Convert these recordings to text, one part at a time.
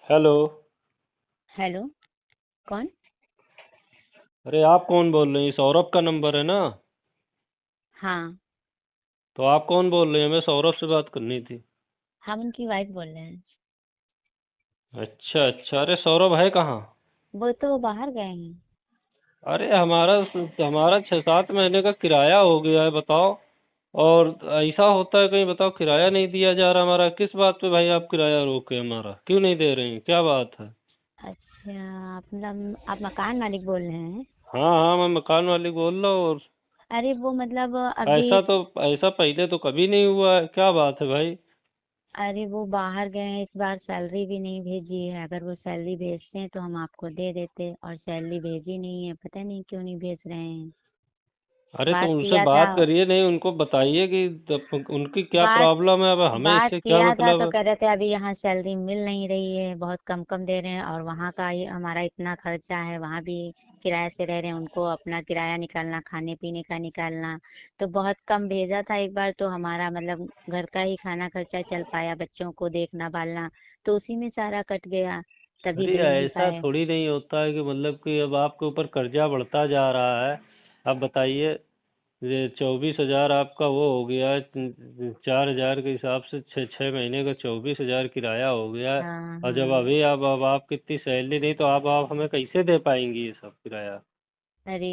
Hello. Hello. कौन? अरे आप कौन बोल रहे हैं? ये सौरभ का नंबर है ना? हाँ। तो आप कौन बोल रहे हैं? हमें सौरभ से बात करनी थी। हम उनकी वाइफ बोल रहे हैं। अच्छा अच्छा। अरे सौरभ है कहाँ? वो तो बाहर गए हैं। अरे हमारा हमारा 6-7 महीने का किराया हो गया है, बताओ। और ऐसा होता है कहीं? बताओ, किराया नहीं दिया जा रहा हमारा। किस बात पे भाई आप किराया रोके? हमारा क्यों नहीं दे रहे हैं? क्या बात है? अच्छा, आप मकान मालिक बोल रहे हैं? हाँ हाँ, मैं मकान मालिक बोल रहा हूँ। और अरे वो मतलब अभी। ऐसा पहले तो कभी नहीं हुआ है। क्या बात है भाई? अरे वो बाहर गए हैं, इस बार सैलरी भी नहीं भेजी है। अगर वो सैलरी भेजते हैं तो हम आपको दे देते, और सैलरी भेजी नहीं है, पता नहीं क्यों नहीं भेज रहे हैं। अरे तो बात उनसे किया था। बात करिए, नहीं उनको बताइए कि उनकी क्या बात प्रॉब्लम है। अब हमें बात इससे क्या किया था मतलब तो है? कह रहे थे अभी यहाँ सैलरी मिल नहीं रही है, बहुत कम कम दे रहे हैं, और वहाँ का ये हमारा इतना खर्चा है, वहाँ भी किराए से रह रहे हैं, उनको अपना किराया निकालना, खाने पीने का निकालना। तो बहुत कम भेजा था एक बार, तो हमारा मतलब घर का ही खाना खर्चा चल पाया, बच्चों को देखना भालना, तो उसी में सारा कट गया, तभी अरे दे नहीं ऐसा पाए। थोड़ी नहीं होता है कि मतलब कि अब आपके ऊपर कर्जा बढ़ता जा रहा है। अब बताइए, ये 24,000 आपका वो हो गया है। 4,000 के हिसाब से 6 6 महीने का 24,000 किराया हो गया है। हाँ और जब हाँ। अभी अब आपकी इतनी सैलरी नहीं, तो आप हमें कैसे दे पाएंगी ये सब किराया? अरे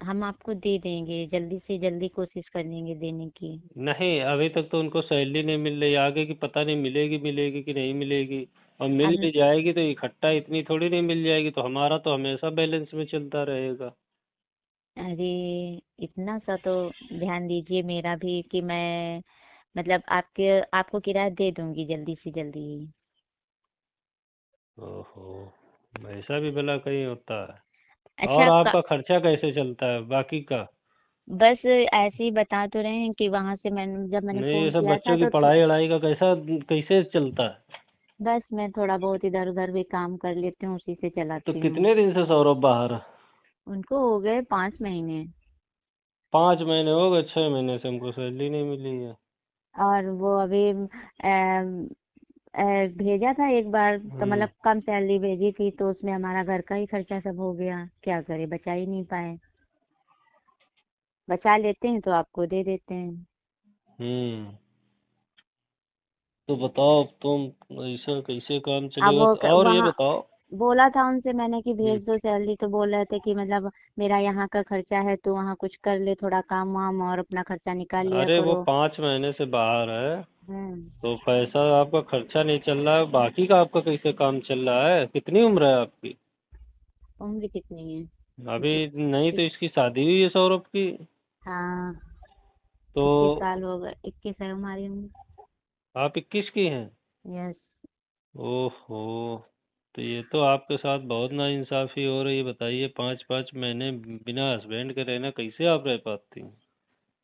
हम आपको दे देंगे, जल्दी से जल्दी कोशिश करेंगे देने की। नहीं, अभी तक तो उनको सैलरी नहीं मिल रही। आगे की पता नहीं मिलेगी मिलेगी कि नहीं मिलेगी। और मिल अब भी जाएगी तो इकट्ठा इतनी थोड़ी नहीं मिल जाएगी। तो हमारा तो हमेशा बैलेंस में चलता रहेगा। अरे इतना सा तो ध्यान दीजिए मेरा भी, कि मैं मतलब आपको किराया दे दूंगी जल्दी से जल्दी। ओहो, ऐसा भी भला कहीं होता है? अच्छा और आपका खर्चा कैसे चलता है बाकी का? बस ऐसे ही बता तो रहे हैं कि वहां से जब मैंने नहीं, ये फोन सब किया था बच्चों की तो पढ़ाई वढ़ाई का कैसा कैसे चलता है? बस मैं थोड़ा बहुत इधर उधर भी काम कर लेती हूँ, उसी से तो चलाती हूँ। कितने दिन से सौरभ बाहर है? उनको हो गए 5 महीने। 5 महीने हो गए? 6 महीने से हमको सैलरी नहीं मिली है। और वो अभी भेजा था एक बार, तो हम्म। मतलब कम सैलरी भेजी थी, तो उसमें हमारा घर का ही खर्चा सब हो गया, क्या करे, बचा ही नहीं पाए। बचा लेते हैं तो आपको दे देते हैं। हम्म। तो बताओ, अब तुम ऐसा कैसे काम अब चलेगा? तो और ये वहाँ बताओ। बोला था उनसे मैंने कि हम्म। भेज दो सैलरी, तो बोल रहे थे कि मतलब मेरा यहाँ का खर्चा है, तो वहाँ कुछ कर ले, थोड़ा काम वाम, और अपना खर्चा निकाल लिया अरे वो करो। 5 महीने से बाहर है, हम्म। तो पैसा आपका खर्चा नहीं चल रहा है। बाकी का आपका कैसे काम चल रहा है? कितनी उम्र है आपकी? उम्र कितनी है? अभी इक्कीस। नहीं तो इसकी शादी हुई है सौरभ की। हाँ। तो 21 साल हो गए, 21 है हमारी उम्र। आप 21 की हैं? यस। ओहो, तो ये तो आपके साथ बहुत नाइंसाफी हो रही है। बताइए, 5 5 महीने बिना हस्बैंड के रहना कैसे आप रह पाती हैं?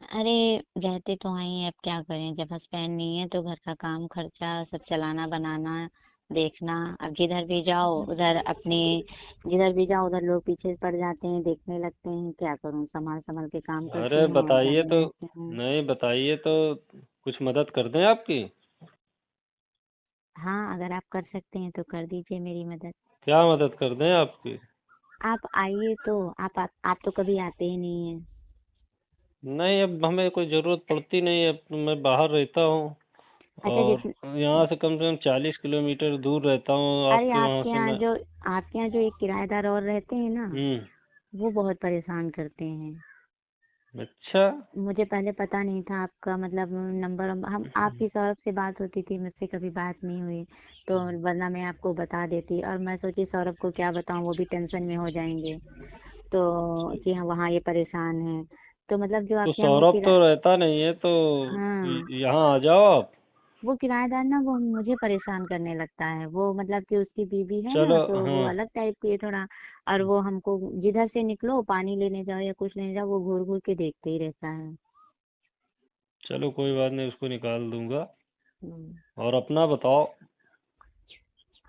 अरे रहते तो हैं, अब क्या करें, जब हस्बैंड नहीं है तो घर का काम खर्चा सब चलाना बनाना देखना। अब जिधर भी जाओ उधर अपने, जिधर भी जाओ उधर लोग पीछे पड़ जाते हैं, देखने लगते हैं, क्या करूं, संभाल संभाल के काम करती अरे हूँ और बताइए लगे तो। रहते हैं। नहीं, बताइए तो। कुछ मदद कर दें आपकी? हाँ, अगर आप कर सकते हैं तो कर दीजिए मेरी मदद। क्या मदद कर दें आपकी? आप आइए तो, आप तो कभी आते ही नहीं है। नहीं, अब हमें कोई ज़रूरत पड़ती नहीं है। अब मैं बाहर रहता हूँ। अच्छा और जित यहाँ से कम 40 किलोमीटर दूर रहता हूँ, अरे आपके वहाँ से मैं। आपके यहाँ जो एक किराएदार और रहते हैं ना, हम्म। वो बहुत परेशान करते हैं। अच्छा। मुझे पहले पता नहीं था आपका मतलब नंबर, हम आपकी सौरभ से बात होती थी, मुझसे कभी बात नहीं हुई, तो वरना मैं आपको बता देती, और मैं सोची सौरभ को क्या बताऊं, वो भी टेंशन में हो जाएंगे, तो कि हाँ वहाँ ये परेशान है, तो मतलब जो तो आपके यहाँ वो सौरभ तो रहता नहीं है, तो हाँ, यहाँ आ जाओ आप। वो किराएदार ना वो मुझे परेशान करने लगता है, वो मतलब कि उसकी बीवी है ना, चलो। तो वो हाँ। अलग टाइप की है थोड़ा, और वो हमको जिधर से निकलो पानी लेने जाओ या कुछ लेने जाओ, वो घूर घूर के देखते ही रहता है। चलो कोई बात नहीं, उसको निकाल दूंगा। हम्म। और अपना बताओ।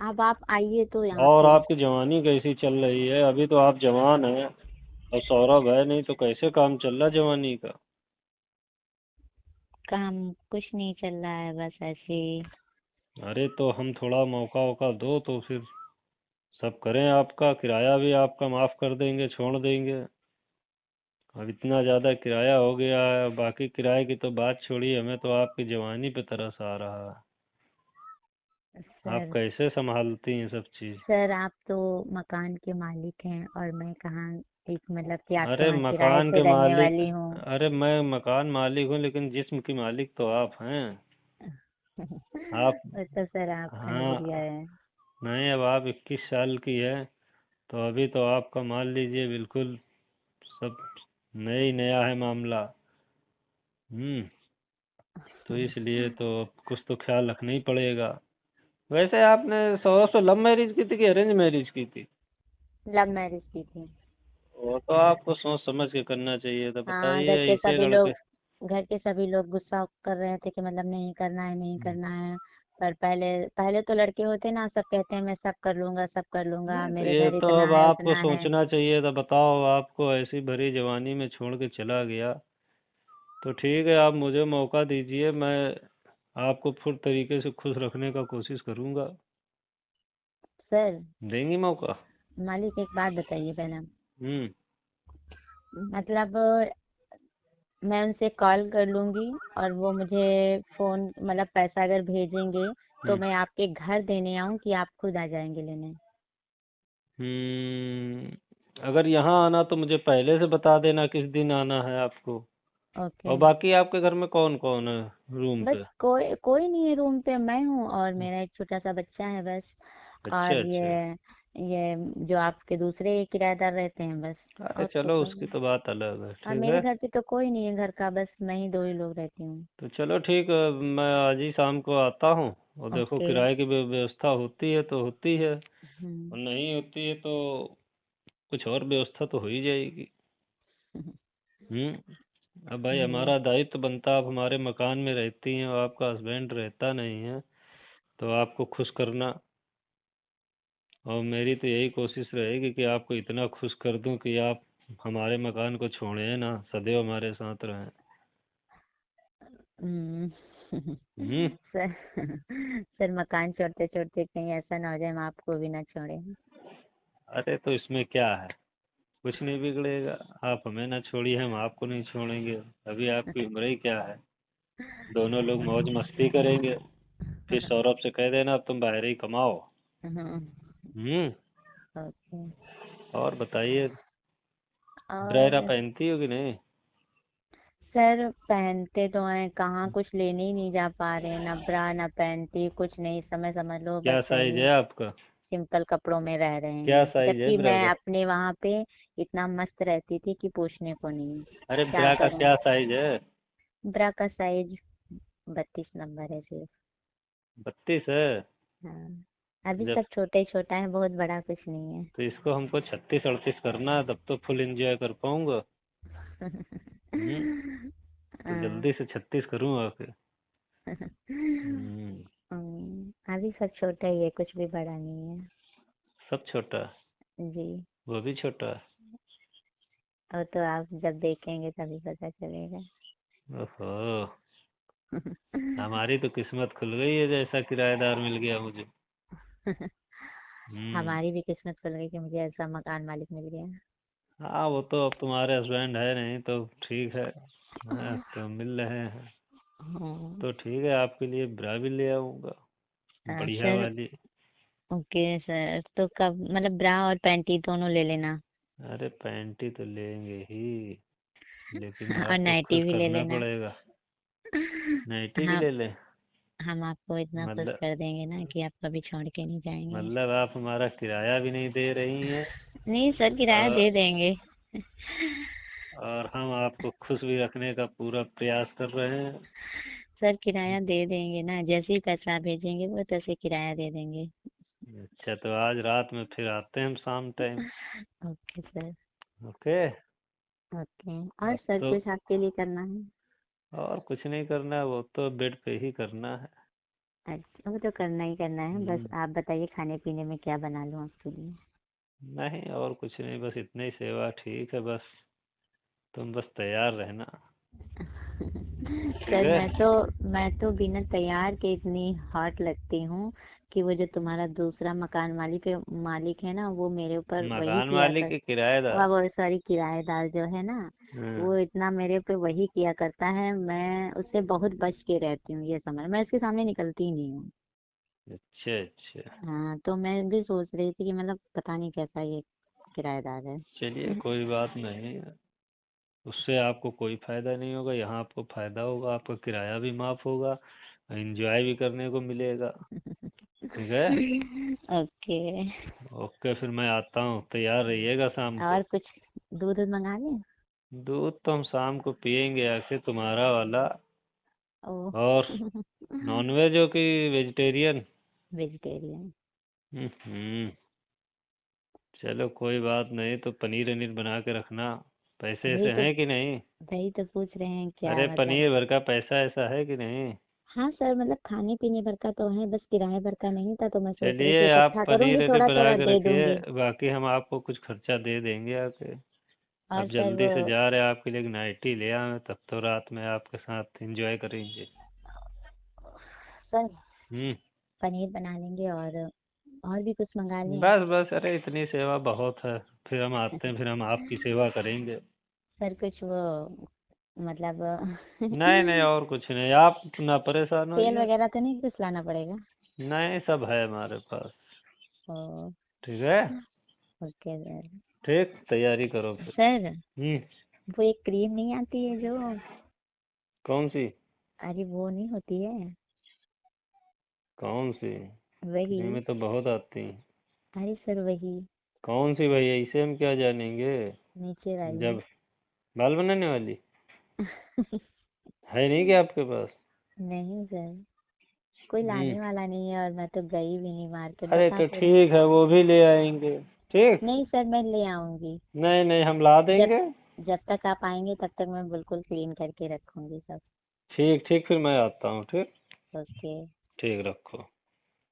अब आप आइए तो यहाँ और पे। आपकी जवानी कैसी चल रही है? अभी तो आप जवान हैं। और सौरभ है नहीं, तो कैसे काम चल रहा जवानी का? काम कुछ नहीं चल रहा है, बस ऐसे ही। अरे तो हम थोड़ा मौका वौका दो तो फिर सब करें, आपका किराया भी आपका माफ़ कर देंगे, छोड़ देंगे। अब इतना ज़्यादा किराया हो गया है, बाकी किराए की तो बात छोड़िए, हमें तो आपकी जवानी पे तरस आ रहा है। आप सर कैसे संभालती हैं सब चीज़? सर आप तो मकान के मालिक हैं और मैं कहाँ, एक मतलब कि आपके अरे वहाँ किराए मकान से के रहने मालिक, वाली हूँ। अरे मैं मकान मालिक हूँ लेकिन जिस्म की मालिक तो आप हैं। आप, वो तो सर आपका नजरिया हाँ, है। नहीं अब आप 21 साल की है तो अभी तो आपका मान लीजिए बिल्कुल सब नया ही नया है मामला। हम्म। तो इसलिए तो अब कुछ तो ख्याल रखना ही पड़ेगा। वैसे आपने सौ से लव मैरिज की थी कि अरेंज मैरिज की थी? लव मैरिज की थी। वो तो आपको सोच समझ के करना चाहिए था, हाँ, बताइए ऐसे लड़के। घर के सभी लोग गुस्सा कर रहे थे कि मतलब नहीं करना है, नहीं हम्म। करना है। पर पहले पहले तो लड़के होते ना, सब कहते हैं मैं सब कर लूंगा, सब कर लूंगा, नहीं तो मेरे ये घर तो इतना अब है आपको उतना है। सोचना चाहिए था, बताओ आपको ऐसी भरी जवानी में छोड़ के चला गया। तो ठीक है, आप मुझे मौका दीजिए, मैं आपको पूरी तरीके से खुश रखने का कोशिश करूंगा। सर देंगी मौका? मालिक एक बात बताइए पहले। हम्म। मतलब मैं उनसे कॉल कर लूंगी और वो मुझे फोन मतलब पैसा अगर भेजेंगे तो हम्म। मैं आपके घर देने आऊं कि आप खुद आ जाएंगे लेने। अगर यहाँ आना तो मुझे पहले से बता देना किस दिन आना है आपको। ओके। और बाकी आपके घर में कौन कौन है रूम बस पे? कोई कोई नहीं है रूम पे, मैं हूँ और मेरा एक छोटा सा बच्चा है बस। अच्छा और अच्छा। ये जो आपके दूसरे किराएदार रहते हैं बस। अरे और तो चलो कोई उसकी नहीं। तो बात अलग है, और ठीक मेरे है। घर पे तो कोई नहीं है, घर का बस मैं ही दो ही लोग रहती हूँ। तो चलो ठीक है, मैं आज ही शाम को आता हूँ। और देखो ओके। किराए की व्यवस्था होती है तो होती है, हम्म। और नहीं होती है तो कुछ और व्यवस्था तो हो ही जाएगी। अब भाई जी। हमारा दायित्व बनता, आप हमारे मकान में रहती हैं और आपका हस्बैंड रहता नहीं है, तो आपको खुश करना। और मेरी तो यही कोशिश रहेगी कि आपको इतना खुश कर दूं कि आप हमारे मकान को छोड़ें ना, सदैव हमारे साथ रहें। हम्म। हम्म। सर सर मकान छोड़ते छोड़ते कहीं ऐसा ना हो जाए हम आपको भी ना छोड़े। अरे तो इसमें क्या है, कुछ नहीं बिगड़ेगा। आप हमें ना छोड़िए, हम आपको नहीं छोड़ेंगे। अभी आपकी उम्र ही क्या है, दोनों लोग मौज मस्ती करेंगे। फिर सौरभ से कह देना अब तुम बाहर ही कमाओ। हम्म। ओके। और बताइए, ब्रेरा और पहनती हो कि नहीं? सर पहनते तो हैं, कहाँ कुछ लेने ही नहीं जा पा रहे हैं, ना ब्रा ना पैंटी कुछ नहीं, समय समझ लो क्या बस साइज यही है आपका? सिंपल कपड़ों में रह रहे क्या हैं, साइज है जबकि ब्रा मैं का? अपने वहाँ पे इतना मस्त रहती थी कि पूछने को नहीं। अरे क्या ब्रा का करूँ। क्या साइज है? ब्रा का साइज 32 नंबर है सिर्फ। 32 है? हाँ। अभी जब सब छोटे ही छोटा है, बहुत बड़ा कुछ नहीं है। तो इसको हमको 36 38 करना है, तब तो फुल एंजॉय कर पाऊंगा। हम्म। तो हाँ। जल्दी से 36 करूँ आके। हम्म। अभी सब छोटा ही है, कुछ भी बड़ा नहीं है। सब छोटा? जी। वो भी छोटा? और तो आप जब देखेंगे तभी पता चलेगा। ओहो, हमारी तो किस्मत खुल गई है, जैसा किराएदार मिल गया मुझे। हम्म। हमारी भी किस्मत खुल गई कि मुझे ऐसा मकान मालिक मिल गया। हाँ वो तो अब तुम्हारे हस्बैंड है नहीं तो ठीक है। हाँ, तो मिल रहे हैं हाँ। तो ठीक है, आपके लिए ब्रा भी ले आऊंगा, बढ़िया सर वाली। ओके सर, तो कब मतलब ब्रा और पैंटी दोनों ले लेना। अरे पैंटी तो लेंगे ही, लेकिन और आपको नाइटी खुश भी ले करना लेना। पड़ेगा। नाइटी भी हाँ, ले लें? हम आपको इतना खुश मतलब कर देंगे ना कि आप कभी छोड़ के नहीं जाएंगे। मतलब आप हमारा किराया भी नहीं दे रही हैं, नहीं सर, किराया और दे देंगे। और हम आपको खुश भी रखने का पूरा प्रयास कर रहे हैं। सर किराया दे देंगे ना, जैसे ही पैसा भेजेंगे वो तैसे किराया दे देंगे। अच्छा तो आज रात में फिर आते हैं हम शाम time. Okay sir. Okay. Okay. और अब सर तो कुछ आपके लिए करना है। और कुछ नहीं करना है, वो तो बेड पे ही करना है। अच्छा, वो तो करना ही करना है, बस हम्म। आप बताइए खाने पीने में क्या बना लूँ आपके लिए। नहीं और कुछ नहीं, बस इतनी ही सेवा ठीक है, बस तुम बस तैयार रहना। ठीक सर है। मैं तो बिना तैयार के इतनी हॉट लगती हूँ कि वो जो तुम्हारा दूसरा मकान मालिक है ना, वो मेरे ऊपर वही मकान किया मालिक कर। के किराएदार। वो सॉरी, किराएदार जो है ना, हाँ। वो इतना मेरे पे वही किया करता है। मैं उससे बहुत बच के रहती हूँ, ये समझ, मैं उसके सामने निकलती ही नहीं हूँ। अच्छा अच्छा। हाँ, तो मैं भी सोच रही थी कि मतलब पता नहीं कैसा ये किराएदार है। चलिए कोई बात नहीं, उससे आपको कोई फायदा नहीं होगा, यहाँ आपको फायदा होगा, आपका किराया भी माफ होगा, एंजॉय भी करने को मिलेगा। ठीक है। ओके। ओके, फिर मैं आता हूँ, तैयार रहिएगा शाम और को। कुछ दूध वूध मंगा लें? दूध तो हम शाम को पियेंगे आके तुम्हारा वाला। ओह। और नॉनवेज हो कि वेजिटेरियन? वेजिटेरियन। हम्म। चलो कोई बात नहीं, तो पनीर वनीर बना के रखना। पैसे वही ऐसे तो हैं कि नहीं? वही तो पूछ रहे हैं क्या अरे मतलब। पनीर भर का पैसा ऐसा है कि नहीं? हाँ सर, मतलब खाने पीने भर का तो है, बस किराए भर का नहीं था, तो मैं सोच रही थी चलिए आप इकट्ठा पनीर करूंगी, वनीर थोड़ा बना थोड़ा के दे रखिए, दूंगी। बाकी हम आपको कुछ खर्चा दे देंगे आके। और अब सर जल्दी वो, से जा रहे हैं, आपके लिए एक नाइटी ले आए, तब तो रात में आपके साथ एंजॉय करेंगे। सर हम्म। पनीर बना लेंगे और भी कुछ मंगा लें? बस बस, अरे इतनी सेवा बहुत है। फिर हम आते हैं, फिर हम आपकी सेवा करेंगे। सर कुछ वो, मतलब नहीं नहीं, और कुछ नहीं, आप ना परेशान तेल होइए। वगैरह तो नहीं कुछ लाना पड़ेगा? नहीं, सब है हमारे पास। ओ। ठीक है। Okay sir. ठीक, तैयारी करो फिर। सर हम्म। वो एक क्रीम नहीं आती है जो, कौन सी? अरे वो नहीं होती है, कौन सी? वही। क्रीमें तो बहुत आती हैं। अरे सर वही, कौन सी भैया, इसे हम क्या जानेंगे? नीचे वाली। जब बाल बनाने वाली है नहीं क्या आपके पास? नहीं सर, कोई हम्म। लाने वाला नहीं है, और मैं तो गई भी नहीं मार्केट, अरे बता तो तो रही। ठीक है, वो भी ले आएंगे। ठीक। नहीं सर, मैं ले आऊंगी। नहीं नहीं, हम ला जब देंगे। जब तक आप आएंगे तब तक मैं बिल्कुल क्लीन करके रखूंगी सब। ठीक ठीक, फिर मैं आता हूँ। ठीक। ओके। ठीक, रखो।